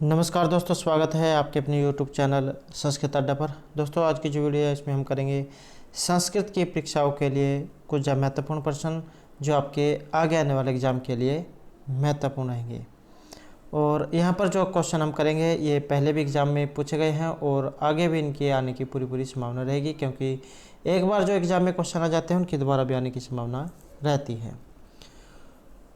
नमस्कार दोस्तों, स्वागत है आपके अपने YouTube चैनल संस्कृत अड्डा पर। दोस्तों, आज की जो वीडियो है इसमें हम करेंगे संस्कृत की परीक्षाओं के लिए कुछ महत्वपूर्ण प्रश्न जो आपके आगे आने वाले एग्ज़ाम के लिए महत्वपूर्ण रहेंगे। और यहाँ पर जो क्वेश्चन हम करेंगे ये पहले भी एग्ज़ाम में पूछे गए हैं और आगे भी इनके आने की पूरी संभावना रहेगी, क्योंकि एक बार जो एग्ज़ाम में क्वेश्चन आ जाते हैं उनकी दोबारा भी आने की संभावना रहती है।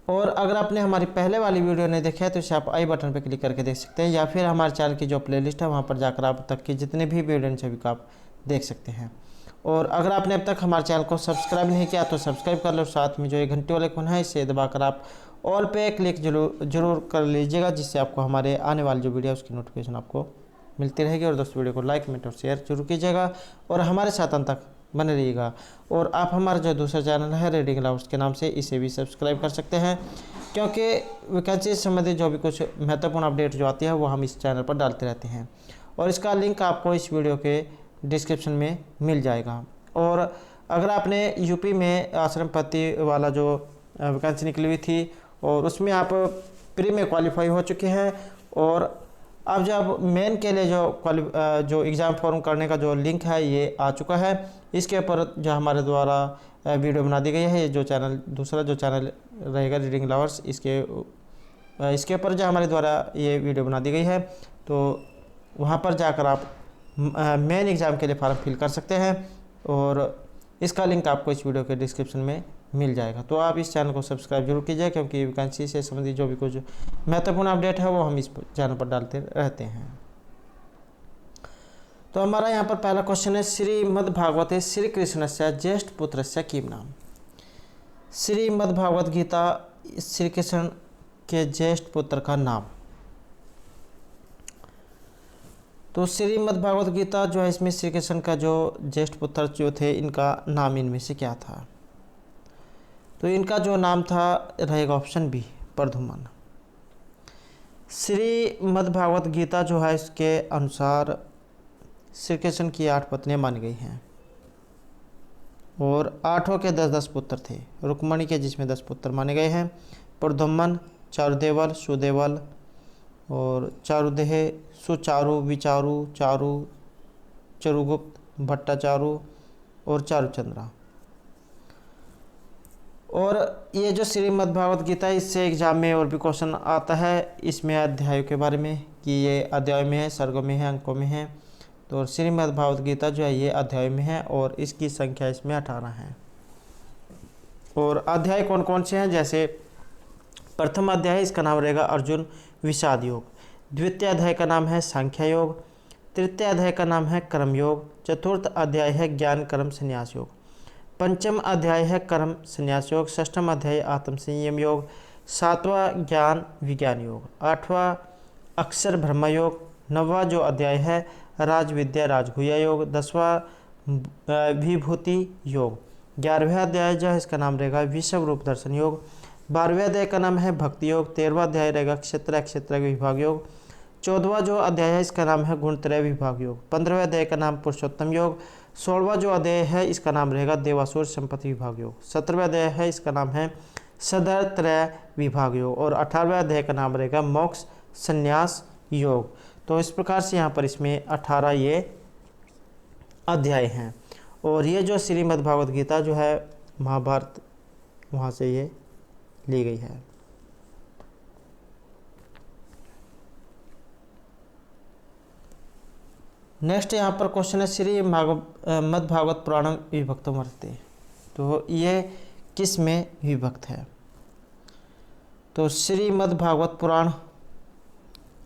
और अगर आपने हमारी पहले वाली वीडियो नहीं देखी है तो इसे आप आई बटन पर क्लिक करके देख सकते हैं, या फिर हमारे चैनल की जो प्लेलिस्ट है वहाँ पर जाकर आप तक की जितने भी वीडियो हैं सभी को आप देख सकते हैं। और अगर आपने अब तक हमारे चैनल को सब्सक्राइब नहीं किया तो सब्सक्राइब कर लो, साथ में जो ये घंटे वाले कोन है इसे दबाकर आप ऑल पे क्लिक जरूर कर लीजिएगा, जिससे आपको हमारे आने वाली जो वीडियो है उसकी नोटिफिकेशन आपको मिलती रहेगी। और दोस्तों, वीडियो को लाइक कमेंट और शेयर जरूर कीजिएगा और हमारे साथ अंत तक बने रहिएगा। और आप हमारा जो दूसरा चैनल है रीडिंग लवर्स के नाम से, इसे भी सब्सक्राइब कर सकते हैं, क्योंकि वैकेंसी से संबंधित जो भी कुछ महत्वपूर्ण अपडेट जो आती है वो हम इस चैनल पर डालते रहते हैं। और इसका लिंक आपको इस वीडियो के डिस्क्रिप्शन में मिल जाएगा। और अगर आपने यूपी में आश्रम पति वाला जो वैकेंसी निकली हुई थी और उसमें आप प्री में क्वालिफाई हो चुके हैं, और अब जब मेन के लिए जो एग्ज़ाम फॉर्म करने का जो लिंक है ये आ चुका है। इसके ऊपर जो हमारे द्वारा वीडियो बना दी गई है, ये जो चैनल दूसरा जो चैनल रहेगा रीडिंग लवर्स, इसके ऊपर जो हमारे द्वारा ये वीडियो बना दी गई है, तो वहाँ पर जाकर आप मेन एग्ज़ाम के लिए फॉर्म फिल कर सकते हैं। और इसका लिंक आपको इस वीडियो के डिस्क्रिप्शन में मिल जाएगा। तो आप इस चैनल को सब्सक्राइब जरूर कीजिए, क्योंकि वैकेंसी से संबंधित जो भी कुछ महत्वपूर्ण अपडेट है वो हम इस चैनल पर डालते रहते हैं। तो हमारा यहाँ पर पहला क्वेश्चन है, श्रीमद्भागवते श्री कृष्णस्य ज्येष्ठ पुत्रस्य किम नाम। श्रीमद्भागवत गीता श्री कृष्ण के ज्येष्ठ पुत्र का नाम। तो श्रीमद्भागवत गीता जो है इसमें श्री कृष्ण का जो ज्येष्ठ पुत्र जो थे इनका नाम इनमें से क्या था। तो इनका जो नाम था रहेगा ऑप्शन बी, प्रद्युम्न। श्रीमद्भागवत गीता जो है इसके अनुसार श्री कृष्ण की 8 पत्नियां मानी गई हैं और 8 के 10-10 पुत्र थे। रुक्मणी के जिसमें 10 पुत्र माने गए हैं, प्रद्युम्न, चारुदेवल, सुदेवल और चारुदेह, सुचारु, विचारु, चारु, चरुगुप्त, भट्टाचारु और चारुचंद्रा। और ये जो श्रीमद्भागवत गीता है इससे एग्जाम में और भी क्वेश्चन आता है इसमें अध्यायों के बारे में, कि ये अध्याय में है, सर्गों में है, अंकों में है। तो श्रीमद्भागवत गीता जो है ये अध्याय में है और इसकी संख्या इसमें 18 है। और अध्याय कौन कौन से हैं, जैसे प्रथम अध्याय इसका नाम रहेगा अर्जुन विषाद योग, द्वितीय अध्याय का नाम है सांख्य योग, तृतीय अध्याय का नाम है कर्म योग, चतुर्थ अध्याय है ज्ञान कर्म संन्यास योग, पंचम अध्याय है कर्म संन्यास योग, षष्ठम अध्याय आत्म संयम योग, सातवां ज्ञान विज्ञान योग, आठवां अक्षर ब्रह्म योग, नौवां जो अध्याय है राज विद्या राजगुह्य योग, 10वां विभूति योग, 11वां अध्याय जो है इसका नाम रहेगा विश्व रूप दर्शन योग, 12वें अध्याय का नाम है भक्ति योग, 13वां अध्याय रहेगा क्षेत्र विभाग योग, 14वां जो अध्याय है इसका नाम है गुणत्रय विभाग योग, 15वें अध्याय का नाम पुरुषोत्तम योग, 16वां जो अध्याय है इसका नाम रहेगा देवासुर संपत्ति विभाग योग, 17वां अध्याय है इसका नाम है सदत्रय विभाग योग और 18वें अध्याय का नाम रहेगा मोक्ष संन्यास योग। तो इस प्रकार से यहाँ पर इसमें 18 ये अध्याय हैं। और ये जो श्रीमद्भागवत गीता जो है महाभारत वहाँ से ये ली गई है। नेक्स्ट यहाँ पर क्वेश्चन है, श्रीमद्भागवत पुराण विभक्तो वर्तते। तो ये किस में विभक्त है। तो श्रीमद्भागवत पुराण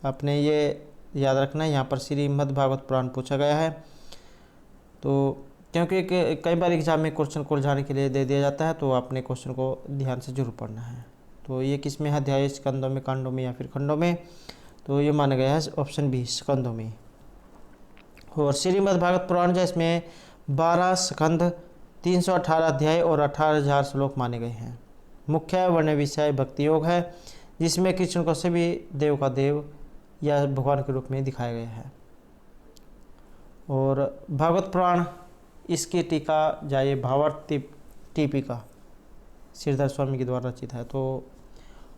आपने ये याद रखना है, यहाँ पर श्रीमद्भागवत पुराण पूछा गया है। तो क्योंकि कई बार एग्जाम में क्वेश्चन को उलझाने के लिए दे दिया जाता है, तो आपने क्वेश्चन को ध्यान से जरूर पढ़ना है। तो ये किस में है, अध्याय स्कंदों में, कांडों में या फिर खंडों में। तो ये माना गया है ऑप्शन बी, स्कंदों में। और श्रीमद्भागवत पुराण जो इसमें 12 स्कंद, 318 अध्याय और 18,000 श्लोक माने गए हैं। मुख्य वर्ण विषय भक्ति योग है, जिसमें कृष्ण को सभी देव का देव या भगवान के रूप में दिखाया गया है। और भागवत पुराण इसकी टीका जाए भावार्थ टीपिका श्रीधर स्वामी के द्वारा रचित है। तो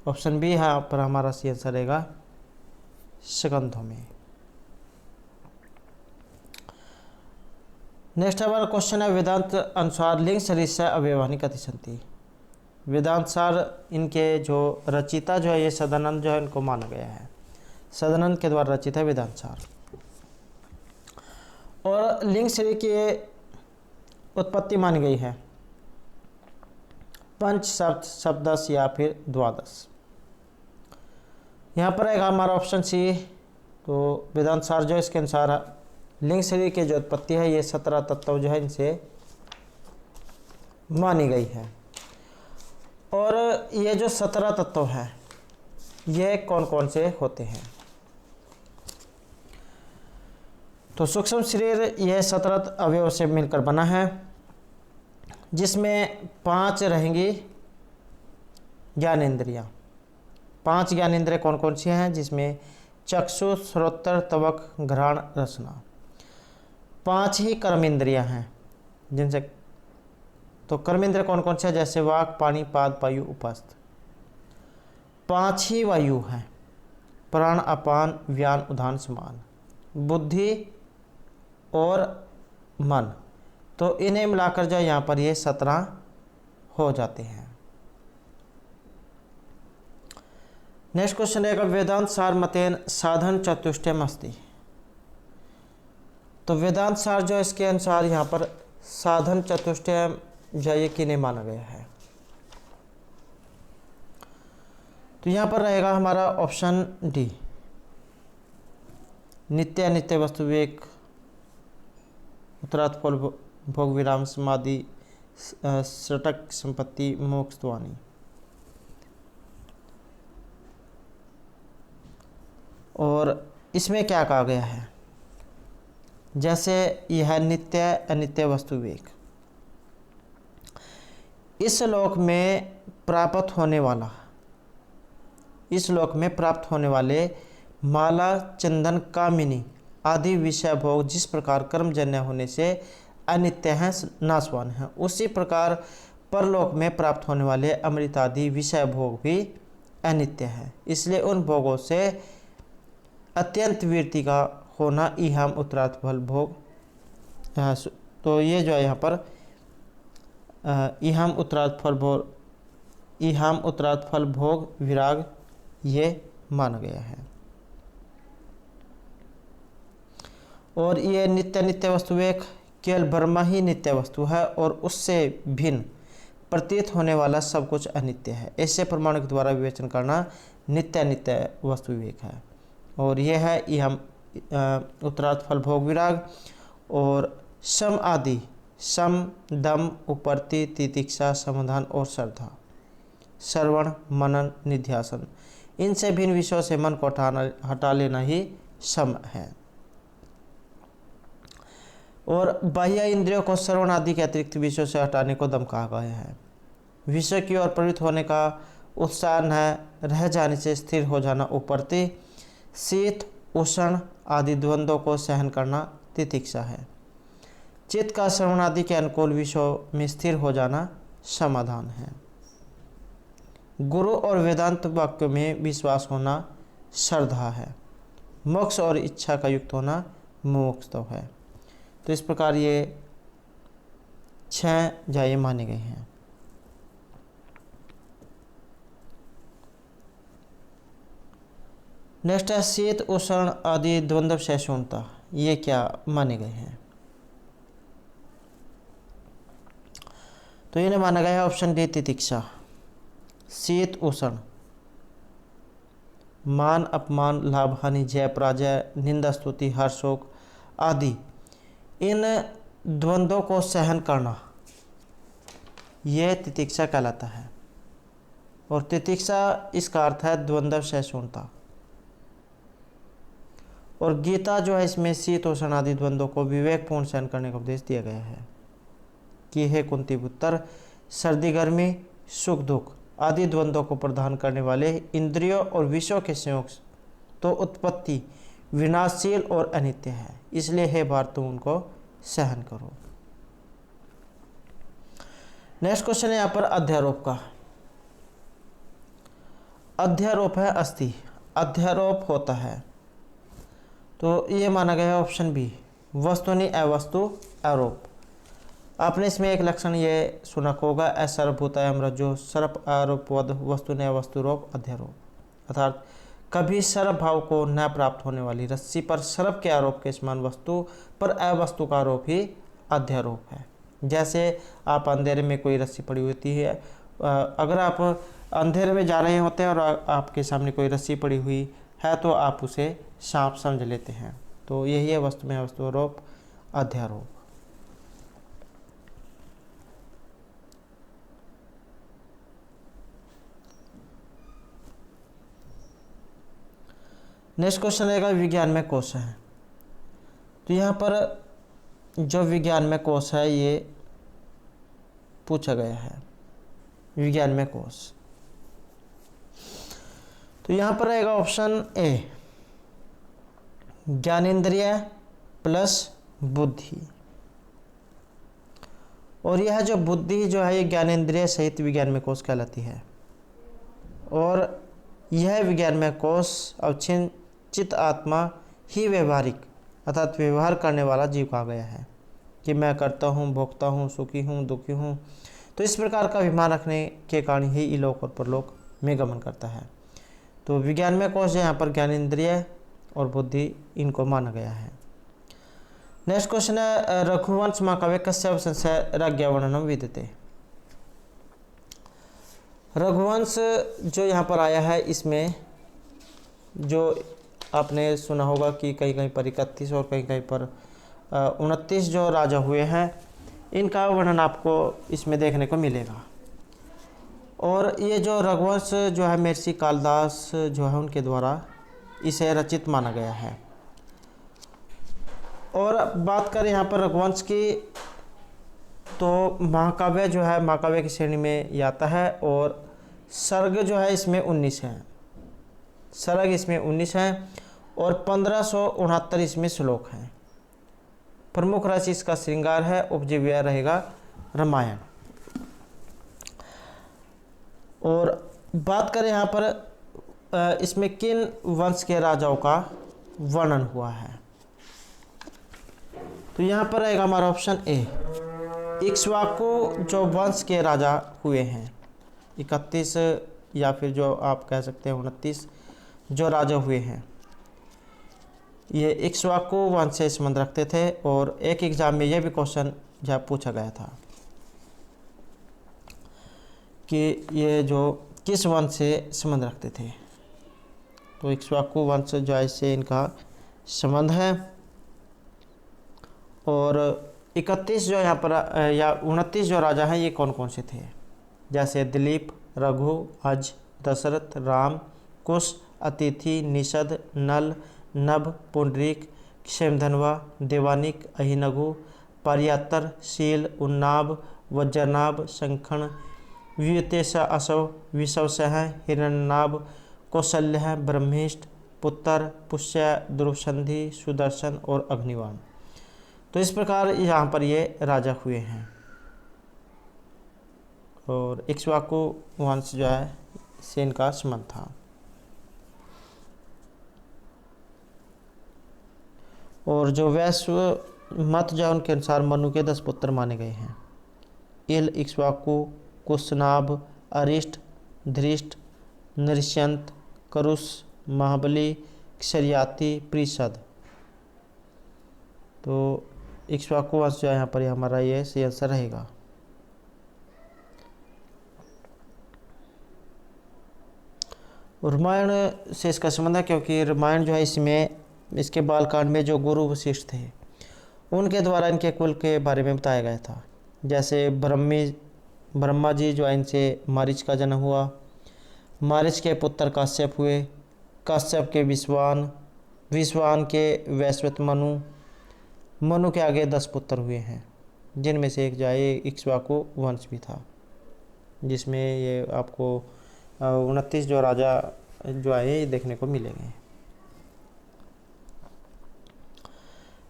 ऑप्शन बी है पर हमारा सी आंसर रहेगा सेकंडों में। नेक्स्ट हमारा क्वेश्चन है वेदांत अनुसार लिंग शरीर से अवयवानी कथि संति। वेदांत सार इनके जो रचिता जो है ये सदानंद जो है इनको माना गया है, सदानंद के द्वारा रचित है वेदांत सार। और लिंग शरीर की उत्पत्ति मानी गई है पंच सप्तदश या फिर द्वादश। यहाँ पर आएगा हमारा ऑप्शन सी। तो वेदांत सार जो इसके अनुसार लिंग शरीर की जो उत्पत्ति है ये 17 तत्व जो है इनसे मानी गई है। और ये जो 17 तत्व हैं ये कौन कौन से होते हैं। तो सूक्ष्म शरीर यह 17 अवयव से मिलकर बना है, जिसमें 5 रहेंगी ज्ञानेंद्रियां। 5 ज्ञानेंद्रियां कौन कौन सी हैं, जिसमें चक्षु, श्रोत्र, त्वक, घ्राण, रसना। 5 ही कर्म इंद्रियां हैं जिनसे, तो कर्म इंद्रिय कौन कौन से हैं, जैसे वाक, पानी, पाद, वायु, उपस्थ। 5 ही वायु हैं, प्राण, अपान, व्यान, उदान, समान, बुद्धि और मन। तो इन्हें मिलाकर जो यहाँ पर ये 17 हो जाते हैं। नेक्स्ट क्वेश्चन रहेगा वेदांत सार मतेन साधन चतुष्टयम अस्ति। तो वेदांत सार जो इसके अनुसार यहाँ पर साधन चतुष्टयम जो ये किन्हें माना गया है। तो यहाँ पर रहेगा हमारा ऑप्शन डी, नित्य अनित्य वस्तु विवेक, उत्तरार्थ फल भोग विराम, समाधि, सटक संपत्ति, मोक्ष ध्वनि। और इसमें क्या कहा गया है, जैसे यह नित्य अनित्य वस्तु विवेक, इस लोक में प्राप्त होने वाला, इस लोक में प्राप्त होने वाले माला, चंदन, कामिनी आदि विषय भोग जिस प्रकार कर्मजन्य होने से अनित्य हैं, नाशवान हैं, उसी प्रकार परलोक में प्राप्त होने वाले अमृत आदि विषय भोग भी अनित्य है। इसलिए उन भोगों से अत्यंत वीरति का होना इहाम उत्तरार्थ फल भोग। तो ये जो है यहाँ पर इहाम उत्तरार्थ फल भोग विराग ये माना गया है। और ये नित्य नित्य वस्तु एक केवल ब्रह्म ही नित्य वस्तु है और उससे भिन्न प्रतीत होने वाला सब कुछ अनित्य है। ऐसे प्रमाण के द्वारा विवेचन करना नित्य अनित्य वस्तु विवेक है। और यह है इहम उत्तरार्थ फल भोग विराग। और सम आदि, सम, दम, उपरति, तितिक्षा, समाधान और श्रद्धा, श्रवण, मनन, निध्यासन, इनसे भिन्न विषयों से मन को हटा लेना ही सम है। और बाह्य इंद्रियों को श्रवण आदि के अतिरिक्त विषयों से हटाने को दम कहा गया है। विषय की ओर प्रवृत्त होने का उत्साह है, रह जाने से स्थिर हो जाना उपरति, शीत, उष्ण आदि द्वंद्वों को सहन करना तितिक्षा है। चित्त का श्रवण आदि के अनुकूल विषयों में स्थिर हो जाना समाधान है। गुरु और वेदांत वाक्यों में विश्वास होना श्रद्धा है। मोक्ष और इच्छा का युक्त होना मोक्ष तो है। तो इस प्रकार ये 6 जाये माने गए हैं। नेक्स्ट है शीत, उष्ण आदि द्वंद्व सहिष्णुता, ये क्या माने गए हैं। तो इन्हें माना गया है ऑप्शन डी तितिक्षा। शीत, उष्ण, मान, अपमान, लाभ, हानि, जय, पराजय, निंदा, स्तुति, हर्ष, शोक आदि इन द्वंद्वों को सहन करना, यह तितिक्षा कहलाता है। और तितिक्षा इसका अर्थ है द्वंद्व सहिष्णुता। और गीता जो है इसमें शीत, उष्ण आदि द्वंद्वों को विवेकपूर्ण सहन करने का उपदेश दिया गया है कि हे कुंती पुत्र, सर्दी गर्मी, सुख दुख आदि द्वंद्वों को प्रदान करने वाले इंद्रियों और विषयों के संयोग तो उत्पत्ति विनाशशील और अनित्य है, इसलिए हे भारत तुम उनको सहन करो। नेक्स्ट क्वेश्चन है यहाँ पर अध्यारोप का। अध्यारोप है अस्थि, अध्यारोप होता है तो ये माना गया है ऑप्शन बी, वस्तुनि अवस्तु आरोप। आपने इसमें एक लक्षण ये सुना होगा, असर्वभूतायाम रज्जो सर्प आरोपवद वस्तुनि अवस्तुरोप अध्यारोप, अर्थात कभी सर्प भाव को न प्राप्त होने वाली रस्सी पर सर्प के आरोप के समान वस्तु पर अवस्तु का आरोप ही अध्यारोप है। जैसे आप अंधेरे में कोई रस्सी पड़ी होती है, अगर आप अंधेरे में जा रहे होते हैं और आपके सामने कोई रस्सी पड़ी हुई है तो आप उसे सांप समझ लेते हैं। तो यही है वस्तु में वस्तु आरोप अध्यारोप। नेक्स्ट क्वेश्चन रहेगा विज्ञान में कोश है। तो यहाँ पर जो विज्ञान में कोश है ये पूछा गया है, विज्ञान में कोश। तो यहाँ पर रहेगा ऑप्शन ए, ज्ञानेंद्रिय प्लस बुद्धि। और यह जो बुद्धि जो है ये ज्ञानेंद्रिय सहित विज्ञान में कोश कहलाती है। और यह विज्ञान में कोश अवचित आत्मा ही व्यवहारिक अर्थात व्यवहार करने वाला जीव कहा गया है कि मैं करता हूँ, भोगता हूँ, सुखी हूँ, दुखी हूँ। तो इस प्रकार का अभिमान रखने के कारण ही इलोक और परलोक में गमन करता है। तो विज्ञान में कोश यहाँ पर ज्ञानेंद्रिय और बुद्धि इनको माना गया है। नेक्स्ट क्वेश्चन है रघुवंश महाकाव्य कस्य संशय राज्ञा वर्णनम विद्यते। रघुवंश जो यहाँ पर आया है इसमें जो आपने सुना होगा कि कहीं कहीं पर 31 और कहीं कहीं पर 29 जो राजा हुए हैं, इनका वर्णन आपको इसमें देखने को मिलेगा। और ये जो रघुवंश जो है महर्षि कालिदास जो है उनके द्वारा इसे रचित माना गया है। और बात करें यहाँ पर रघुवंश की तो महाकाव्य जो है महाकाव्य की श्रेणी में ये आता है। और सर्ग जो है इसमें 19 है, सर्ग इसमें 19 है और 1569 इसमें श्लोक हैं। प्रमुख राशि इसका श्रृंगार है, उपजीव्य रहेगा रामायण। और बात करें यहाँ पर इसमें किन वंश के राजाओं का वर्णन हुआ है, तो यहाँ पर रहेगा हमारा ऑप्शन ए, इक्ष्वाकु जो वंश के राजा हुए हैं। 31 या फिर जो आप कह सकते हैं 29 जो राजा हुए हैं ये इक्ष्वाकु वंश से संबंध रखते थे। और एक एग्जाम में यह भी क्वेश्चन जो पूछा गया था कि ये जो किस वंश से संबंध रखते थे। तो इक्ष्वाकु वंश जो है इससे इनका संबंध है। और 31 जो यहाँ पर या 29 जो राजा हैं ये कौन कौन से थे, जैसे दिलीप, रघु, अज, दशरथ, राम, कुश, अतिथि, निषद, नल, नभ, पुंडरीक, क्षेमधनवा, देवानिक, अहिनगु, पारियातर, शील, उन्नाभ, वज्रनाभ, शंखण, व्युतेशा, असव, विषवसह, हिरण्यनाभ, कौशल्य, ब्रह्मिष्ठ, पुत्र, पुष्य, द्रुवसंधि, सुदर्शन और अग्निवाण। तो इस प्रकार यहाँ पर ये राजा हुए हैं। और इक्ष्वाकु वंश जो है से इनका संबंध था। और जो वैश्व मत जो उनके अनुसार मनु के 10 पुत्र माने गए हैं। इल, इक्ष्वाकु, कुशनाभ, अरिष्ट, धृष्ट, नृष्यंत, करुष, महाबली, क्षर्याति, प्रीषद। तो इक्ष्वाकु वंश जो है यहाँ पर हमारा ये सही आंसर रहेगा। रामायण से इसका संबंध है क्योंकि रामायण जो है इसमें इसके बालकांड में जो गुरु वशिष्ठ थे उनके द्वारा इनके कुल के बारे में बताया गया था। जैसे ब्रह्मा जी जो है इनसे मारीच का जन्म हुआ, मारीच के पुत्र काश्यप हुए, काश्यप के विश्वान, विश्वान के वैश्वत मनु, मनु के आगे 10 पुत्र हुए हैं, जिनमें से एक जो है इक्ष्वाकु वंश भी था, जिसमें ये आपको 29 जो राजा जो है ये देखने को मिलेंगे।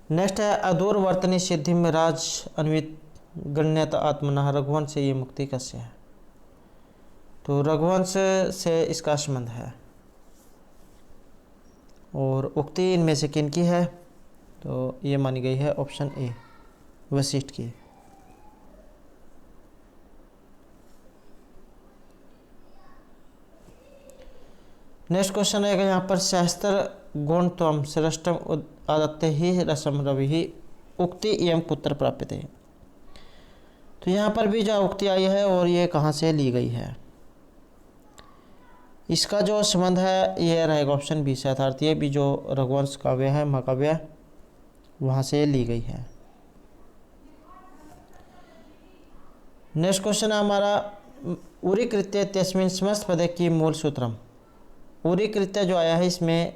नेक्स्ट है अदूर वर्तनी सिद्धि में राज अन्वित गण्यत आत्मना रघुवंश से ये मुक्ति कस्य है। तो रघुवंश से इसका संबंध है। और उक्ति इनमें से किन की है? तो ये मानी गई है ऑप्शन ए, वशिष्ठ की। नेक्स्ट क्वेश्चन है यहाँ पर सहस्त्र गुण त्वम श्रेष्ठम आदत्य ही रसम रवि ही उक्ति एवं कुत्र प्राप्त है। तो यहाँ पर भी जो उक्ति आई है और ये कहाँ से ली गई है, इसका जो संबंध है ये रहेगा ऑप्शन बी से, अर्थात ये भी जो रघुवंश काव्य है, महाकाव्य, वहाँ से ली गई है। नेक्स्ट क्वेश्चन है हमारा उरी कृत्य तस्मिन् समस्त पदे की मूल सूत्रम। उरी कृत्य जो आया है इसमें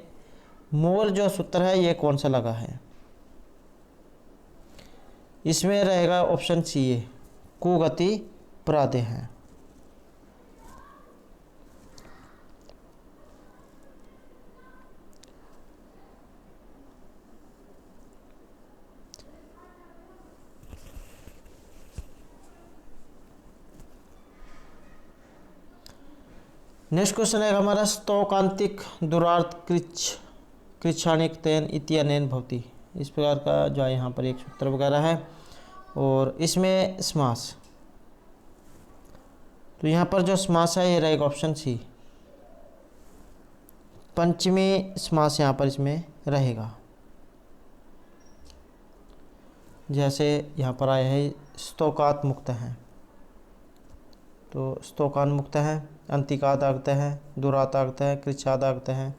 मूल जो सूत्र है ये कौन सा लगा है? इसमें रहेगा ऑप्शन सी ए, कुगति प्रादे है। नेक्स्ट क्वेश्चन है हमारा स्तोकांतिक दुरार्थ कृच्छाणिक तेन इत्यनेन भवति। इस प्रकार का जो है यहाँ पर एक सूत्र वगैरह है और इसमें समास, तो यहाँ पर जो समास है ये रहेगा ऑप्शन सी, पंचमी समास यहाँ पर इसमें रहेगा। जैसे यहाँ पर आया है स्तोकात मुक्त है, तो स्तोकान मुक्त है, अंतिकात आगत है, दुरात आगत है, कृच्छाद आगत है।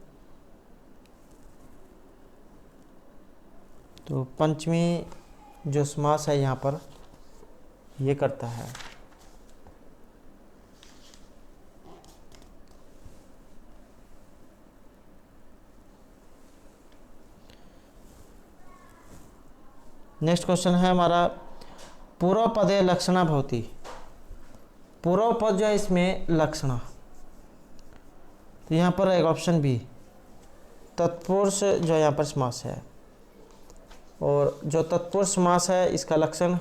तो पंचमी जो समास है यहाँ पर ये करता है। नेक्स्ट क्वेश्चन है हमारा पूर्व पदे लक्षणा भवति। पूर्व पद जो है इसमें लक्षणा, तो यहाँ पर रहेगा ऑप्शन बी, तत्पुरुष जो यहाँ पर समास है। और जो तत्पुरुष समास है इसका लक्षण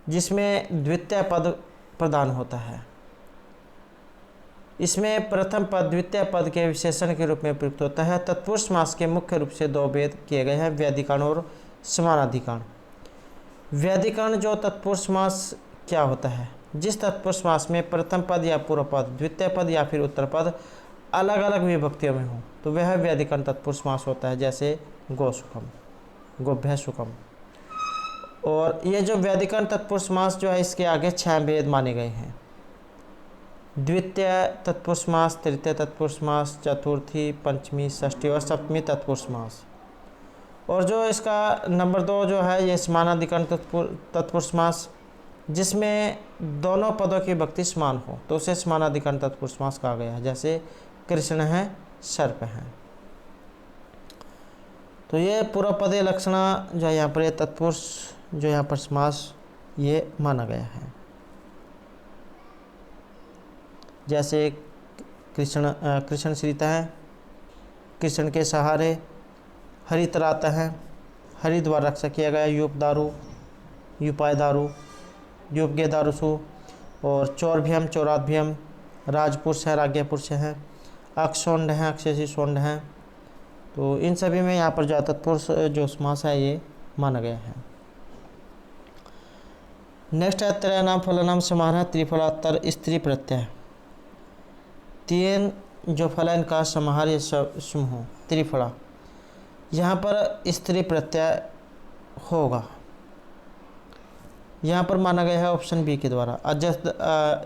जिसमें द्वितीय पद प्रदान होता है, इसमें प्रथम पद द्वितीय पद के विशेषण के रूप में प्रयुक्त होता है। तत्पुरुष समास के मुख्य रूप से दो भेद किए गए हैं, व्याधिकरण और समानाधिकरण। व्याधिकरण जो तत्पुरुष समास क्या होता है, जिस तत्पुरुष समास में प्रथम पद या पूर्व पद, द्वितीय पद या फिर उत्तर पद अलग अलग विभक्तियों में हो, तो वह व्याधिकरण तत्पुरुष समास होता है। जैसे गो सुखम, गोभ्य सुखम। और ये जो व्याधिकरण तत्पुरुष समास जो है इसके आगे 6 भेद माने गए हैं, द्वितीय तत्पुरुष समास, तृतीय तत्पुरुष समास, चतुर्थी, पंचमी, षष्ठी और सप्तमी तत्पुरुष समास। और जो इसका नंबर 2 जो है ये समानाधिकरण तत्पुरुष समास, जिसमें दोनों पदों की विभक्ति समान हो, तो उसे समानाधिकरण तत्पुरुष समास कहा गया है। जैसे कृष्ण है, सर्प है। तो ये पूर्व पदे लक्षणा जो यहाँ पर तत्पुरुष जो यहाँ पर समास ये माना गया है। जैसे कृष्ण श्रीता है, कृष्ण के सहारे, हरितराता है, हरिद्वार रक्षा किया गया, यूप दारू, यूपाय दारू, युपगे दारुसु। और चौरभ्यम, चौराभ्यम, राजपुरुष है, राज्ञपुरुष है, अक्षोंड है, अक्षसी सोंड है। तो इन सभी में यहाँ पर जो तत्पुरुष जो समास है ये माना गया है। नेक्स्ट है त्रयाणाम फलानाम समाहार त्रिफलात्तर स्त्री प्रत्यय। 3 जो फल है इनका समाहार या समूह त्रिफला, यहाँ पर स्त्री प्रत्यय होगा। यहाँ पर माना गया है ऑप्शन बी के द्वारा।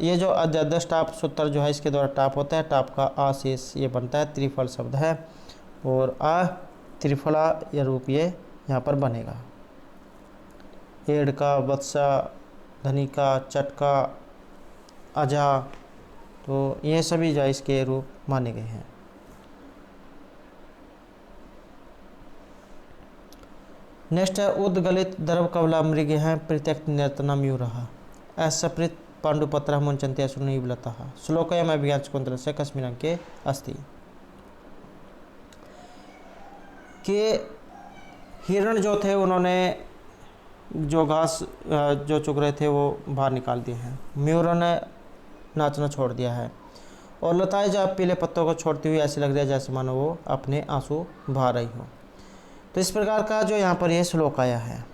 ये जो अजदश टाप सूत्र जो है इसके द्वारा टाप होता है, टाप का आ शेष ये बनता है, त्रिफल शब्द है और आ त्रिफला या रूप ये यहाँ पर बनेगा। एड़ का, वत्सा, धनी का, चटका, अजा, तो ये सभी जो इसके रूप माने गए हैं। नेक्स्ट है उद्गलित दर्भ कवला मृग है प्रत्यक्त निरतनम यूरः असप्रित पांडुपत्र मुंचन्ते असुनिवलतः श्लोकयम अभिज्ञान शकुंतलस्य कस्मिन् अंके अस्ति। कि हिरण जो थे उन्होंने जो घास जो चुग रहे थे वो बाहर निकाल दिए हैं, मयूरों ने नाचना छोड़ दिया है और लताएं जब पीले पत्तों को छोड़ती हुई ऐसी लग रही है जैसे मानो वो अपने आंसू बहा रही हो। तो इस प्रकार का जो यहाँ पर ये श्लोक आया है।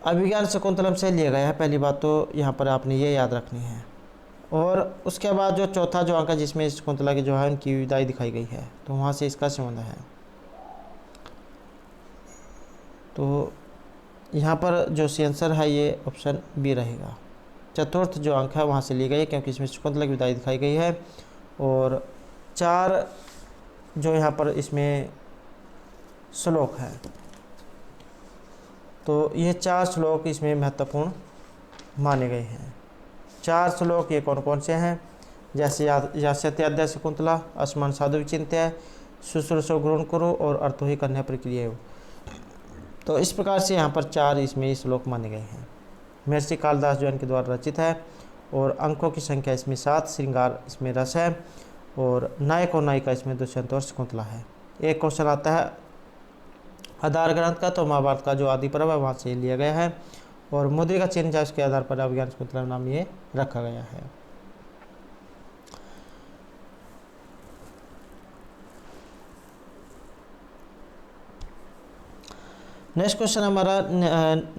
अभिज्ञान शकुंतलम से लिया गया है, पहली बात तो यहाँ पर आपने ये याद रखनी है। और उसके बाद जो चौथा जो अंक है जिसमें शकुंतला की जो है उनकी विदाई दिखाई गई है, तो वहाँ से इसका संबंध है। तो यहाँ पर जो सी आंसर है ये ऑप्शन बी रहेगा। चतुर्थ जो अंक है वहाँ से ली गई है क्योंकि इसमें शकुंतला की विदाई दिखाई गई है। और 4 जो यहाँ पर इसमें श्लोक है, तो ये 4 श्लोक इसमें महत्वपूर्ण माने गए हैं। 4 श्लोक ये कौन कौन से हैं? जैसे यास्यत्याद्य शकुंतला, असमान साधु विचिन्त्य, शुश्रूषो ग्रहण करो और अर्थो ही कन्या प्रक्रिया। तो इस प्रकार से यहाँ पर 4 इसमें श्लोक माने गए हैं। महर्षि कालिदास जो इनके द्वारा रचित है। और अंकों की संख्या इसमें 7, श्रृंगार इसमें रस है और नायक और नायिका इसमें दुष्यंत और शकुंतला है। एक क्वेश्चन आता है आधार ग्रंथ का, तो महाभारत का जो आदि पर्व है वहाँ से लिया गया है। और मुद्रिका का चिन्ह है उसके आधार पर अभिज्ञान शकुंतला नाम ये रखा गया है। नेक्स्ट क्वेश्चन हमारा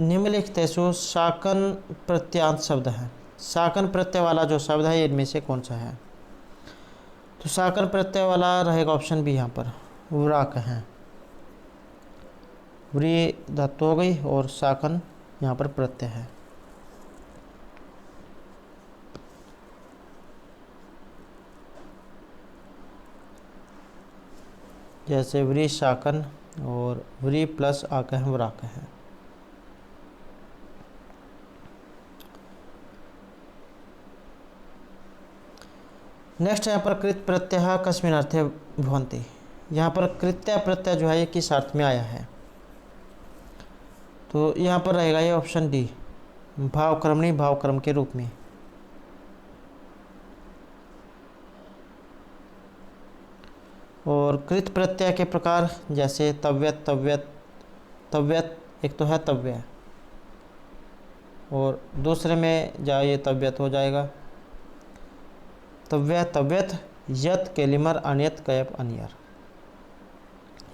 निम्नलिखितेषु शाकन प्रत्यांत शब्द है। शाकन प्रत्यय वाला जो शब्द है इनमें से कौन सा है? तो शाकन प्रत्यय वाला रहेगा ऑप्शन बी यहाँ पर व्राक है। व्री धातु हो गई और शाकन यहाँ पर प्रत्यय है। जैसे व्री शाकन और व्री प्लस आक है व्राक है। नेक्स्ट यहाँ पर कृत प्रत्यय कस्मिन् अर्थे भवन्ति। यहाँ पर कृत्य प्रत्यय जो है ये किस अर्थ में आया है? तो यहाँ पर रहेगा ये ऑप्शन डी भावक्रमणी भावक्रम के रूप में। और कृत प्रत्यय के प्रकार जैसे तव्यत तव्यत तव्यत, एक तो है तव्य और दूसरे में जाए ये तव्यत हो जाएगा। तव्य तव्यत यत केलिमर अनियत कयप अनियर,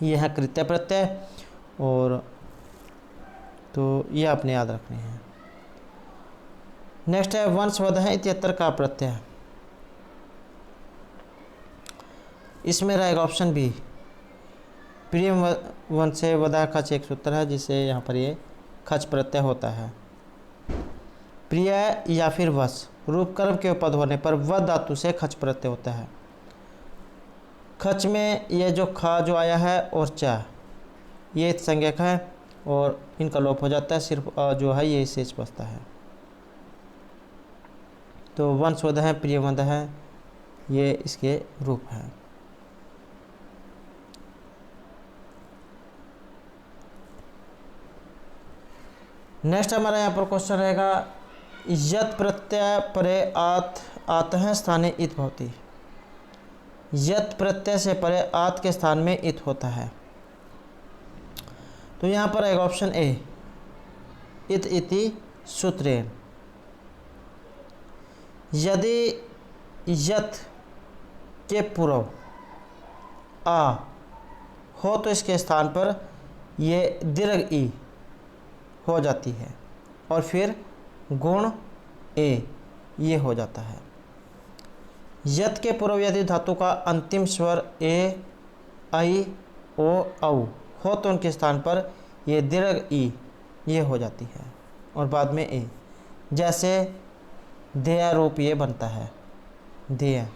ये है कृत्य प्रत्यय। और तो ये आपने याद रखने हैं। नेक्स्ट है वंशवध है इत्यत्र का प्रत्यय। इसमें रहेगा ऑप्शन बी प्रिय वंश से वधा खच एक सूत्र है जिससे यहाँ पर ये खच प्रत्यय होता है। प्रिय या फिर वश रूपकर्म के पद होने पर वध धातु से खच प्रत्यय होता है। खच में ये जो खा जो आया है और चा ये संज्ञक है और इनका लोप हो जाता है, सिर्फ जो है ये शेष बचता है। तो वंशवध है प्रियवध है ये इसके रूप है। नेक्स्ट हमारा यहाँ पर क्वेश्चन रहेगा यत प्रत्यय परे आतः स्थाने इत भवति। यत प्रत्यय से परे आत के स्थान में इत होता है। तो यहाँ पर आएगा ऑप्शन ए इत इति सूत्रेण। यदि यत के पूर्व आ हो तो इसके स्थान पर ये दीर्घ ई हो जाती है और फिर गुण ए ये हो जाता है। यत के पूर्व यदि धातु का अंतिम स्वर ए आई ओ औ हो तो उनके स्थान पर ये दीर्घ ई ये हो जाती है और बाद में ए, जैसे देय रूप ये बनता है देय।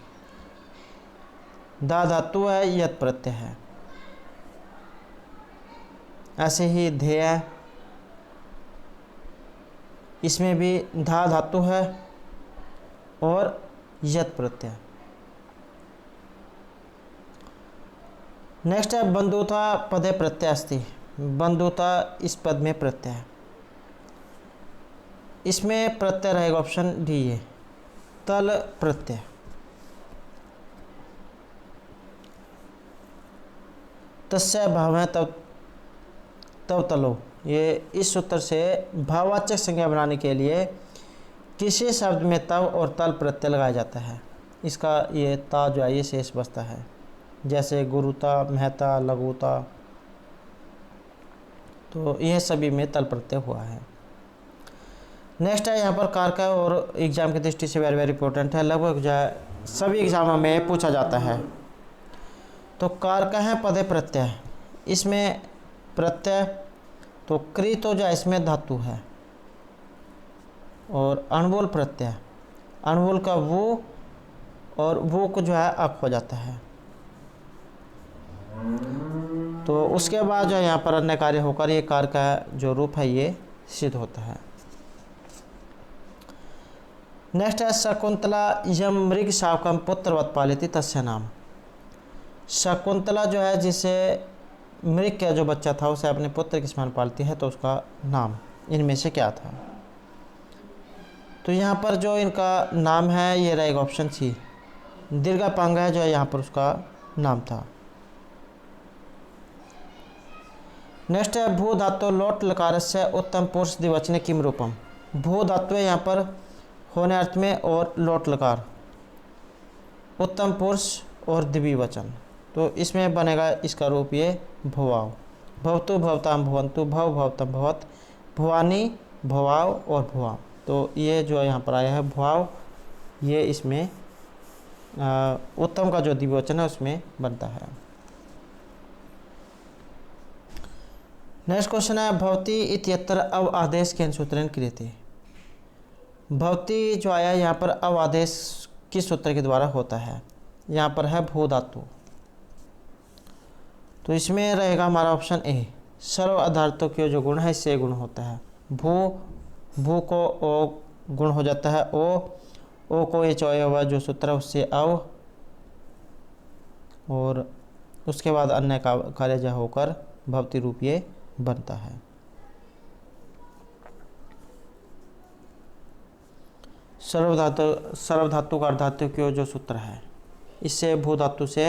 दा धातु है यत प्रत्यय है, ऐसे ही ध्येय इसमें भी धा धातु है और यत प्रत्यय। नेक्स्ट है बंधुता पदे प्रत्यय अस्ति। बंधुता इस पद में प्रत्यय है, इसमें प्रत्यय रहेगा ऑप्शन डी ये तल प्रत्यय। तस्य भाव तब तलो, ये इस सूत्र से भाववाचक संज्ञा बनाने के लिए किसी शब्द में तव और तल प्रत्यय लगाया जाता है? इसका ये ता जो है ये शेष बचता है, जैसे गुरुता, महता, लघुता, तो यह सभी में तल प्रत्यय हुआ है। नेक्स्ट है यहाँ पर कारका, और एग्जाम की दृष्टि से वेरी वेरी इंपॉर्टेंट है, लगभग जो है सभी एग्जामों में पूछा जाता है। तो कारका है पदे प्रत्यय, इसमें प्रत्यय तो क्री तो जो है इसमें धातु है, और अणबोल प्रत्यय, अणबोल का वो और वो को जो है अक हो जाता है। तो उसके बाद जो है यहाँ पर अन्य कार्य होकर ये कार का जो रूप है ये सिद्ध होता है। नेक्स्ट है शकुंतला यम मृग शावकम पुत्रवत पालिती तस्य नाम। शकुंतला जो है जिसे मृग का जो बच्चा था उसे अपने पुत्र के समान पालती है, तो उसका नाम इनमें से क्या था? तो यहाँ पर जो इनका नाम है ये रहेगा ऑप्शन सी, दीर्घापांग है जो है यहाँ पर उसका नाम था। नेक्स्ट है भू धातु लोट लकारस्य उत्तम पुरुष द्विवचने किम रूपम। भू धातु है यहाँ पर होने अर्थ में और लोट लकार, उत्तम पुरुष और द्विवचन, तो इसमें बनेगा इसका रूप ये भुवाव। भवतु भवताम भवंतु, भव भवतम भवत, भुवानी भवाव और भुवाव, तो ये जो यहाँ पर आया है भुवाव, ये इसमें उत्तम का जो द्विवचन है उसमें बनता है। नेक्स्ट क्वेश्चन है भवती इत्यत्र अव आदेश के सूत्रेण क्रियते। भवती जो आया यहाँ पर अव आदेश किस सूत्र के द्वारा होता है? यहाँ पर है भू धातु, तो इसमें रहेगा हमारा ऑप्शन ए, सर्व आधारितों के जो गुण है इससे गुण होता है। भू को ओ गुण हो जाता है, ओ को एच आया हुआ जो सूत्र है उससे अव, और उसके बाद अन्य का कार्य जो होकर भवती रूप ये बनता है। सर्वधातु का अर्धातु के जो सूत्र है इससे भू धातु से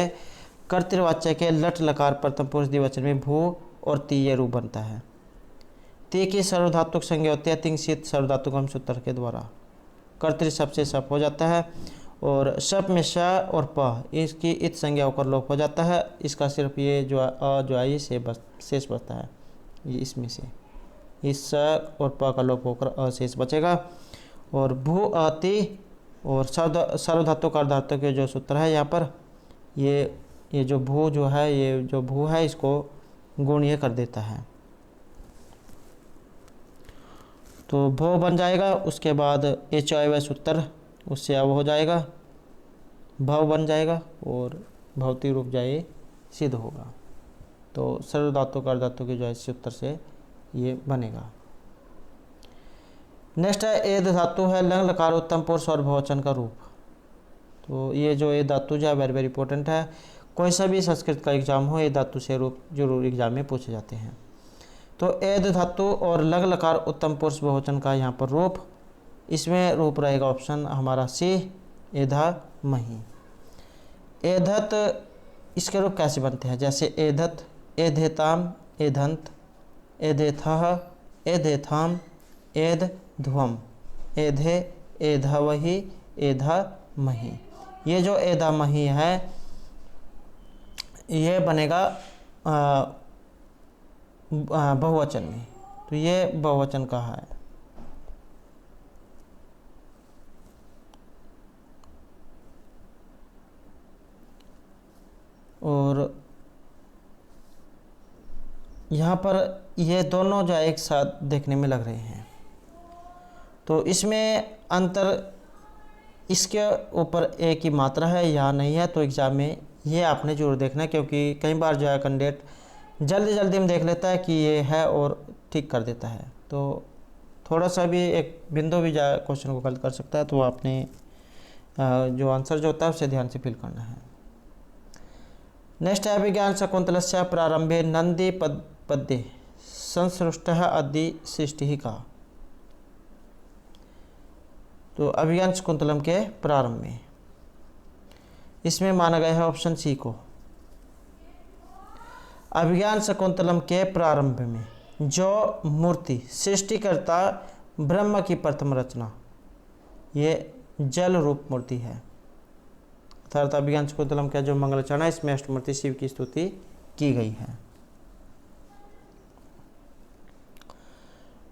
कर्तृवाच्य के लट लकार प्रथम पुरुष द्विवचन में भू और ती ये रूप बनता है। ती की सर्वधातुक संज्ञा होती है तिंगसित सर्वधातुकम सूत्र के द्वारा, कर्तृ शब्द से सप हो जाता है, और शप में श और प इसकी इत संज्ञा होकर लोप हो जाता है। इसका सिर्फ ये जो अ जो है ये शेष बचता है, ये इसमें से इस स और प का लोप होकर अशेष बचेगा। और भू अति और सर्वधातु का अर्धातु के जो सूत्र है यहाँ पर ये जो भू जो है ये जो भू है इसको गुण ये कर देता है, तो भो बन जाएगा। उसके बाद एच आय सूत्र उससे अब हो जाएगा, भव बन जाएगा और भवती रूप जाए सिद्ध होगा। तो सर्वधातु का अर्धातु के जो है सूत्र से ये बनेगा। नेक्स्ट है एद धातु है लंग लकार उत्तम पुरुष और बहुवचन का रूप। तो ये जो ए धातु जो है वेरी वेरी इंपॉर्टेंट है, कोई सा भी संस्कृत का एग्जाम हो ए धातु से रूप जरूर एग्जाम में पूछे जाते हैं। तो एद धातु और लंग लकार उत्तम पुरुष बहुवचन का यहाँ पर रूप, इसमें रूप रहेगा ऑप्शन हमारा सी, एधा मही। एधत इसके रूप कैसे बनते हैं? जैसे एधत, एधेताम, एधंत, एधेथः, एधेथाम, एध ध्वम, एधे, एधवहि, एधामहि। ये जो एधामहि है ये बनेगा बहुवचन में, तो ये बहुवचन का है। और यहाँ पर ये दोनों जो एक साथ देखने में लग रहे हैं, तो इसमें अंतर इसके ऊपर एक ही मात्रा है या नहीं है, तो एग्ज़ाम में ये आपने जरूर देखना है, क्योंकि कई बार जो है कैंडिडेट जल्दी में देख लेता है कि ये है और ठीक कर देता है, तो थोड़ा सा भी एक बिंदु भी जा क्वेश्चन को गलत कर सकता है। तो आपने जो आंसर जो होता है उसे ध्यान से फिल करना है। नेक्स्ट है अभिज्ञान शकुंतलस्य प्रारंभे नंदी पद्ये संसृष्टः अद्य सृष्टि का। तो अभिज्ञान शकुंतलम के प्रारंभ में इसमें माना गया है ऑप्शन सी को। अभिज्ञान शकुंतलम के प्रारंभ में जो मूर्ति सृष्टिकर्ता ब्रह्म की प्रथम रचना, ये जल रूप मूर्ति है। अर्थात अभिज्ञान शकुंतलम का जो मंगलाचरण है इसमें अष्टमूर्ति शिव की स्तुति की गई है।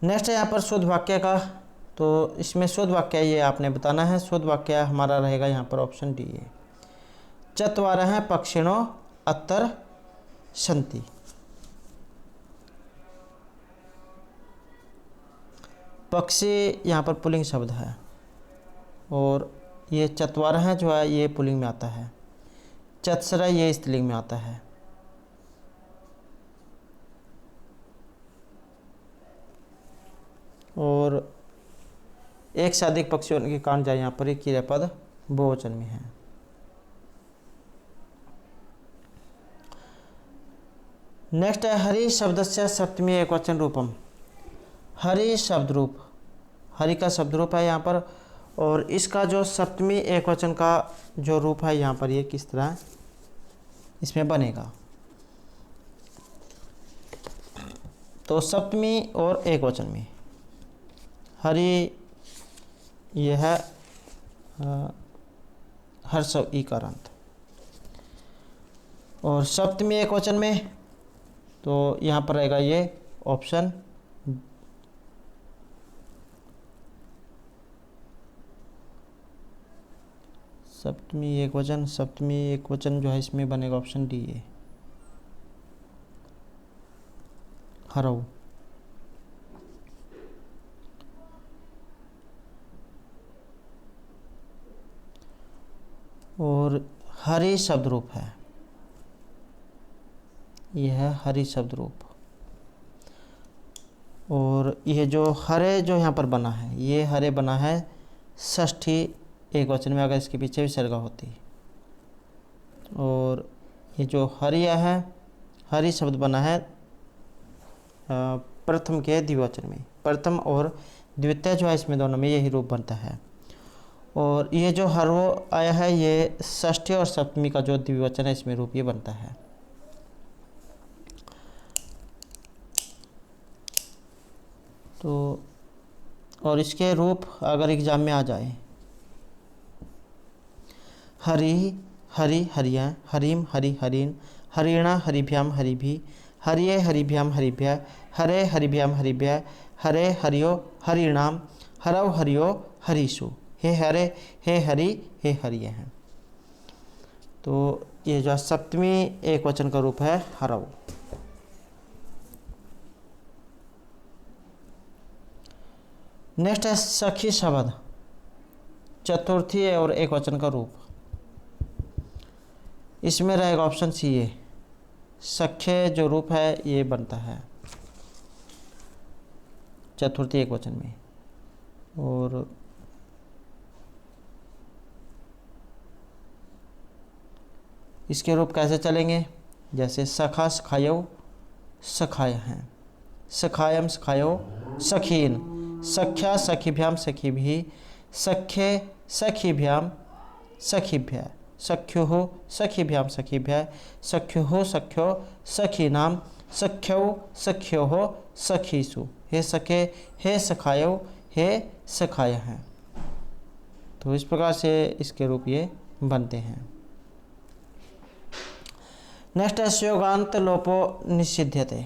नेक्स्ट है यहाँ पर शुद्ध वाक्य का, तो इसमें शुद्ध वाक्य ये आपने बताना है। शुद्ध वाक्य हमारा रहेगा यहाँ पर ऑप्शन डी है, चत्वारः पक्षिणो अत्र सन्ति। पक्षी यहाँ पर पुल्लिंग शब्द है और ये चत्वारः जो है ये पुल्लिंग में आता है, चत्सरा ये स्त्रीलिंग में आता है। और एक से अधिक पक्षी होने के कारण जाए यहाँ पर एक क्रियापद बहुवचन में है। नेक्स्ट है हरि शब्दस्य सप्तमी एकवचन रूपम। हरि शब्द रूप, हरि का शब्द रूप है यहाँ पर, और इसका जो सप्तमी एकवचन का जो रूप है यहाँ पर ये किस तरह इसमें बनेगा। तो सप्तमी और एकवचन में हरि यह है हर्ष ई का अंत, और सप्तमी एकवचन में तो यहाँ पर रहेगा ये ऑप्शन सप्तमी एकवचन जो है इसमें बनेगा ऑप्शन डी है हरऊ। और हरि शब्द रूप है, यह है हरि शब्द रूप। और यह जो हरे जो यहाँ पर बना है ये हरे बना है षष्ठी एकवचन में, अगर इसके पीछे विसर्ग होती। और ये जो हरिया है हरि शब्द बना है प्रथम के द्विवचन में, प्रथम और द्वितीय जो है इसमें दोनों में यही रूप बनता है। और ये जो हरो आया है ये षष्ठी और सप्तमी का जो द्विवचन है इसमें रूप ये बनता है। तो और इसके रूप अगर एग्जाम में आ जाए हरि हरि हरिया हरिम हरि हरिन हरिणा हरिभ्याम हरिभि हरिये हरिभ्याम हरिभ्य हरे हरिभ्याम हरिभ्य हरे हरियो हरिणाम हरव हरियो हरिषु हे हरे हे हरि हे हरिय हैं। तो ये जो सप्तमी एक वचन का रूप है हरव। नेक्स्ट है सखी शब्द, चतुर्थी और एक वचन का रूप। इसमें रहेगा ऑप्शन सी है, सख्य जो रूप है ये बनता है चतुर्थी एक वचन में। और इसके रूप कैसे चलेंगे, जैसे सखा सखायो सखाय हैं, सखायम सखायो सखीन, सख्या सखीभ्याम सखीभि, सख्ये सखीभ्याम सखीभ्य, सख्युः सखीभ्याम सखीभ्य, सख्युः सख्यो सखीनाम, सख्यौ सख्योः सखीसु, हे सखे हे सखायो हे सखाय हैं। तो इस प्रकार से इसके रूप ये बनते हैं। नेक्स्ट है संयोगांत लोपो निषिध्यते।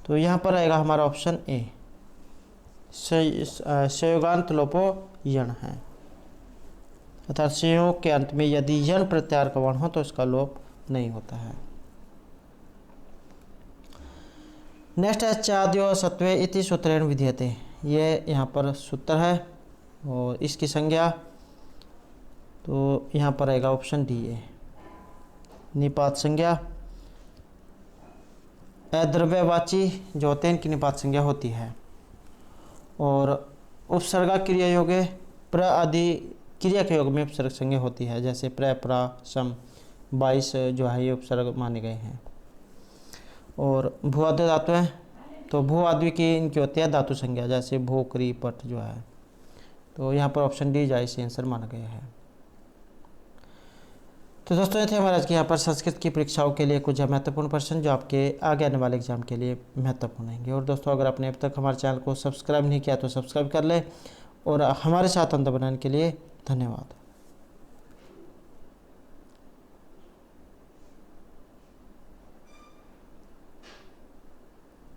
तो यहाँ पर आएगा हमारा ऑप्शन ए, संयोगांत लोपो यण है, अर्थात संयोग के अंत में यदि यण प्रत्याहार का वर्ण हो तो इसका लोप नहीं होता है। नेक्स्ट है चाद्यो सत्वे इति सूत्रेण विधीयते। ये यहाँ पर सूत्र है और इसकी संज्ञा तो यहाँ पर आएगा ऑप्शन डी है, निपात संज्ञा। अद्रव्यवाची जो होते हैं इनकी निपात संज्ञा होती है। और उपसर्गा क्रिया योगे प्र आदि क्रिया के योग में उपसर्ग संज्ञा होती है, जैसे प्र प्रा सम 22 जो है ये उपसर्ग माने गए हैं। और भूआद्य धातु है तो भू आदि की इनकी होती है धातु संज्ञा, जैसे भू क्री पट जो है। तो यहाँ पर ऑप्शन डी जाए से आंसर माना गया है। तो दोस्तों ये थे हमारे आज के यहाँ पर संस्कृत की परीक्षाओं के लिए कुछ महत्वपूर्ण प्रश्न जो आपके आगे आने वाले एग्जाम के लिए महत्वपूर्ण होंगे। और दोस्तों अगर आपने अब तक हमारे चैनल को सब्सक्राइब नहीं किया तो सब्सक्राइब कर ले और हमारे साथ अंत बनाने के लिए धन्यवाद।